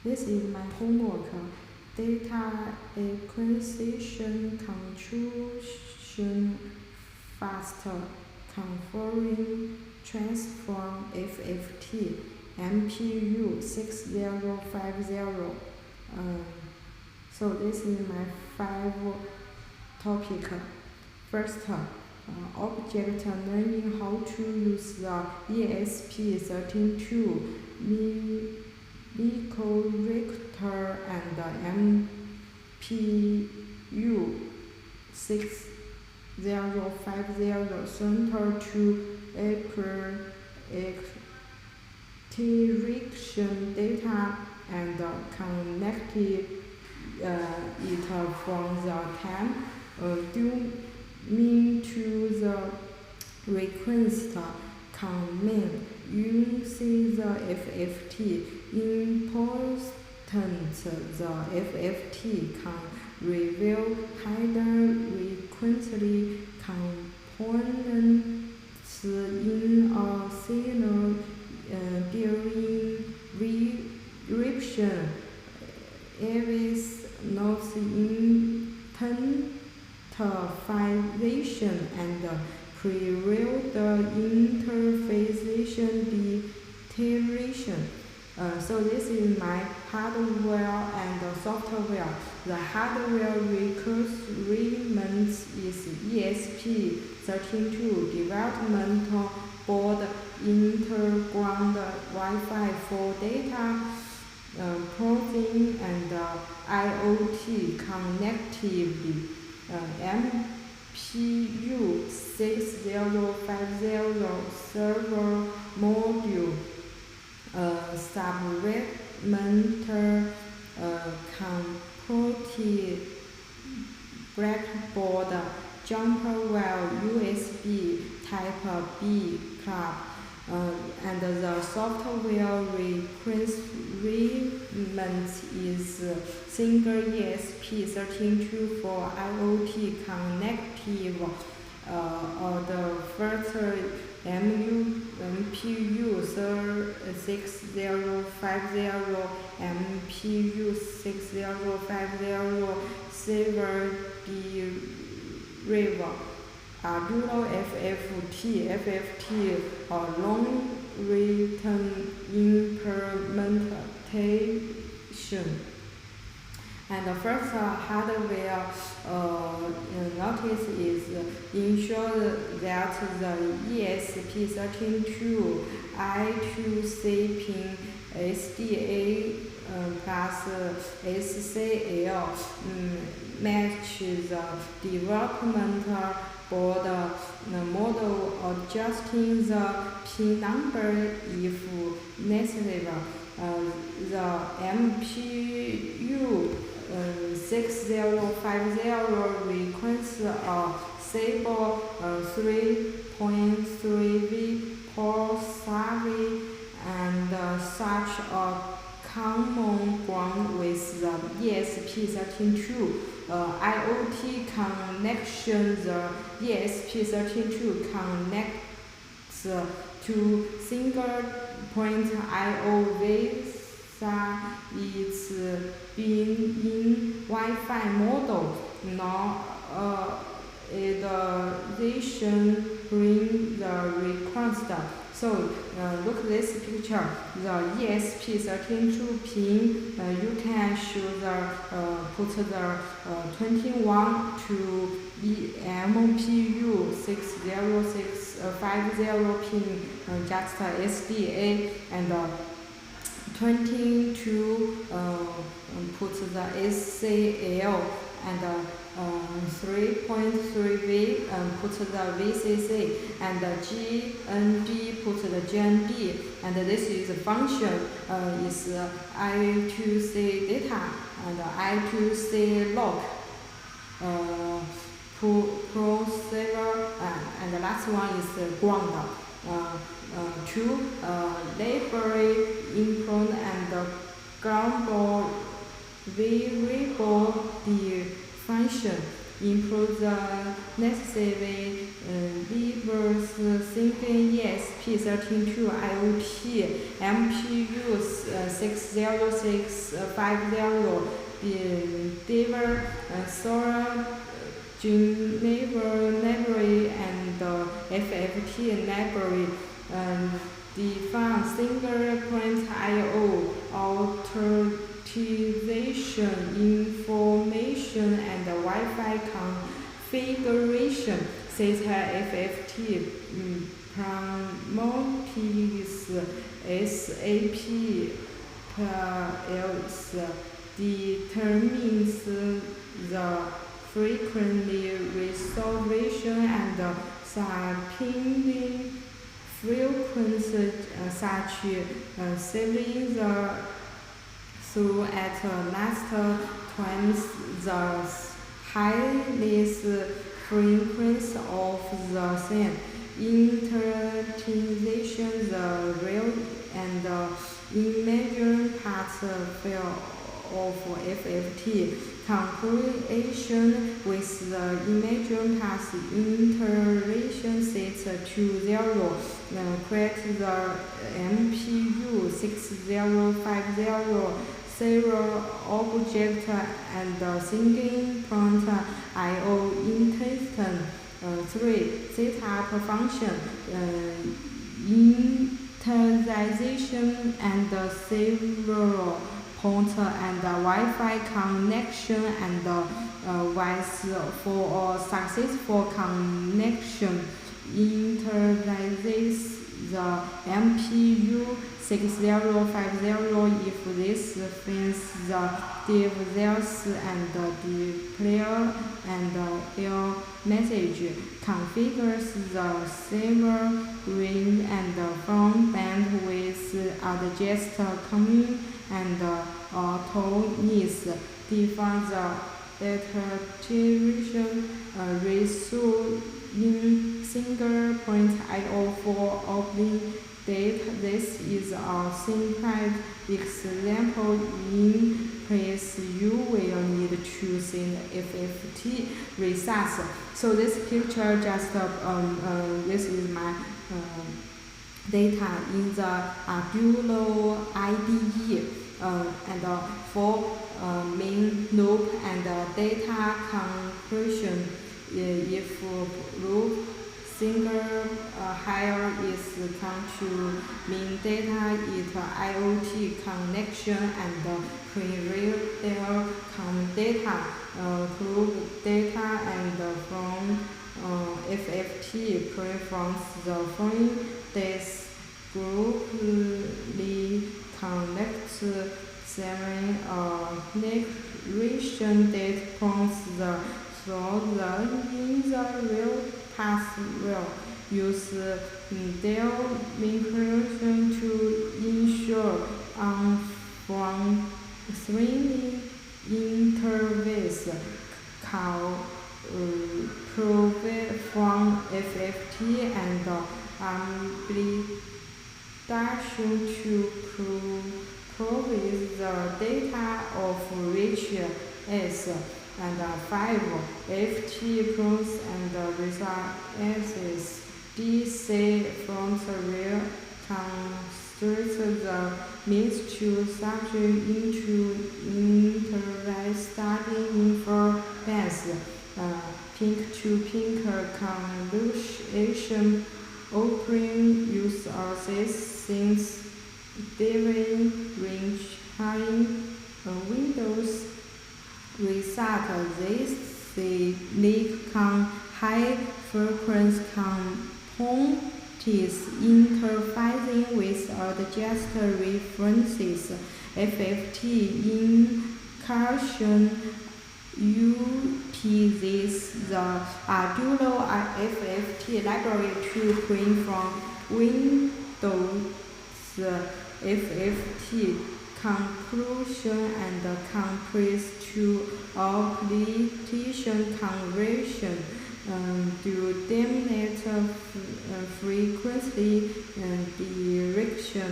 this is my homework. Data acquisition, CollectionFast, conferring, transform, FFT, MPU 6050. So this is my 5 topic. First, object learning, how to use the ESP32 microreactor and MPU 6050 center to extraction data and connect it from the time domain to the request command using the FFT. Important, the FFT can reveal hidden frequency components in a signal during reception. Areas notes interpretation and prelude interpretation declaration. So this is my hardware and software. The hardware requirement is ESP32 development board, interground Wi-Fi for data processing and IoT connectivity. MPU 6050 server module, supplemental computing blackboard, jumper wire, USB type B plug, and the software requirement is single ESP32 for IoT connective. The first MPU 6050, MPU 6050 server derive Arduino FFT, long written implementation. And the first hardware notice is ensure that the ESP32 I2C pin SDA plus SCL match the development board model, adjusting the pin number if necessary. The MPU 6050 requires a stable 3.3V port survey and such a common ground with the ESP32 IoT connection. The ESP32 connects to single point IO via its being in Wi-Fi model. Now iteration bring the request. So look at this picture. The ESP32 pin, you can show the put the 21 to MPU 60650 pin, just SDA, and 20 to put the SCL, and 3.3V put the VCC, and GND put the GND, and this is a function is I2C data and I2C log processor, and the last one is ground. Two library input and ground variable function improve the necessary levers thinking ESP32 IoT MPU 6050 S0650 Diver Solar Geneva Library and FFT Library define single point I/O authorization information and Wi-Fi configuration. Theta FFT promotes SAP plus determines the frequently resolution and spinning frequency such saving the through at last times the highest frequency of the same interpretation the real and imaginary parts of FFT conclusion with the imaginary parts iteration set to 0 create the MPU 6050 serial object and single point I/O instance. 3. Setup function initialization and several point and Wi-Fi connection and vice for a successful connection initializes the MPU 6050 if this finds the device and declare and error message configures the server ring and front band with adjust coming and autonomous define the data duration ratio in single point I/O for opening data. This is a simple example. In place you will need to send FFT results. So this picture just this is my data in the Arduino IDE and for main loop and data conclusion. If loop single higher is come to main data it IoT connection and query their data group data and from FFT performs the following. This group connects 7 declaration data points the in the real path will use their migration to ensure from 3 interface provide from FFT and amplification to provide the data of which is and 5. FT prompts and result DC from the real constructs the means to subject into interface starting interface pink-to-pink convolution opening use since David range high Windows result this select high frequency components interfacing with adjust references. FFT incursion uses the Arduino FFT library to print from Windows FFT conclusion and compress to application conversion to terminate frequency direction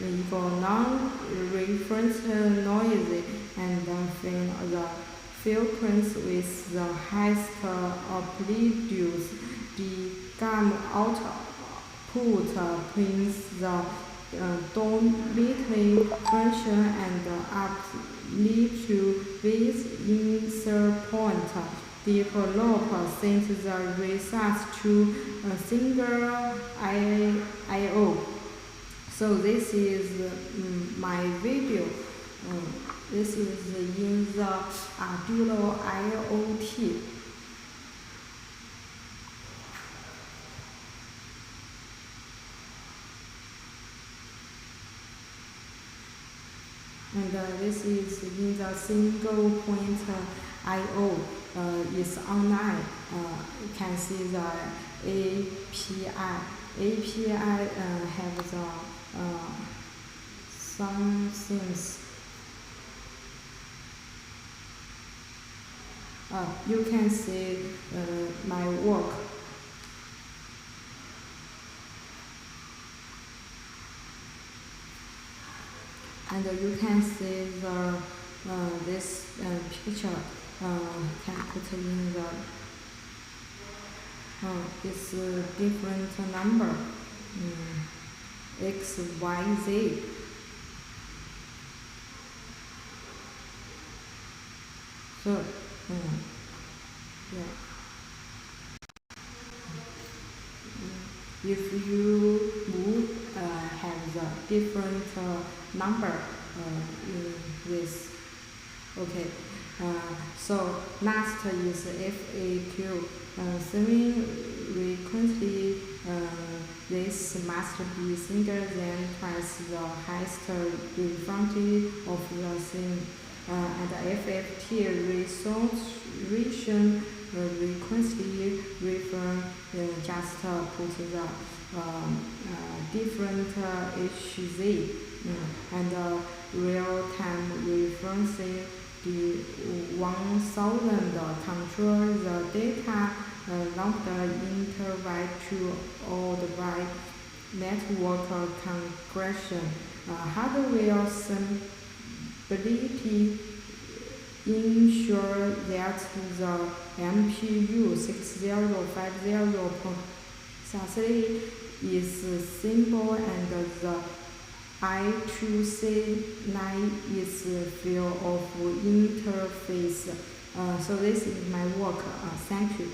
equal non-reference noise and find the frequency with the highest amplitude. The GAM output prints the dormitory function and uplift with insert point develop sent the results to a single I/O. So this is my video. This is in the Arduino IoT. And this is in the single point I/O. Is online. You can see the API. API have the some things. You can see my work. And you can see the this picture can put in the this different number X, Y, Z. So yeah. If you would have the different number in this. Okay. So last is FAQ. Frequently, this must be single than twice the highest frequency of the thing. And FFT resolution frequency refer just put the different HZ and real-time reference the 1000 control the data not interrupt to all the right network compression. Hardware stability ensure that the MPU 6050 processor is simple and the I2C line is free of interface. So this is my work. Thank you.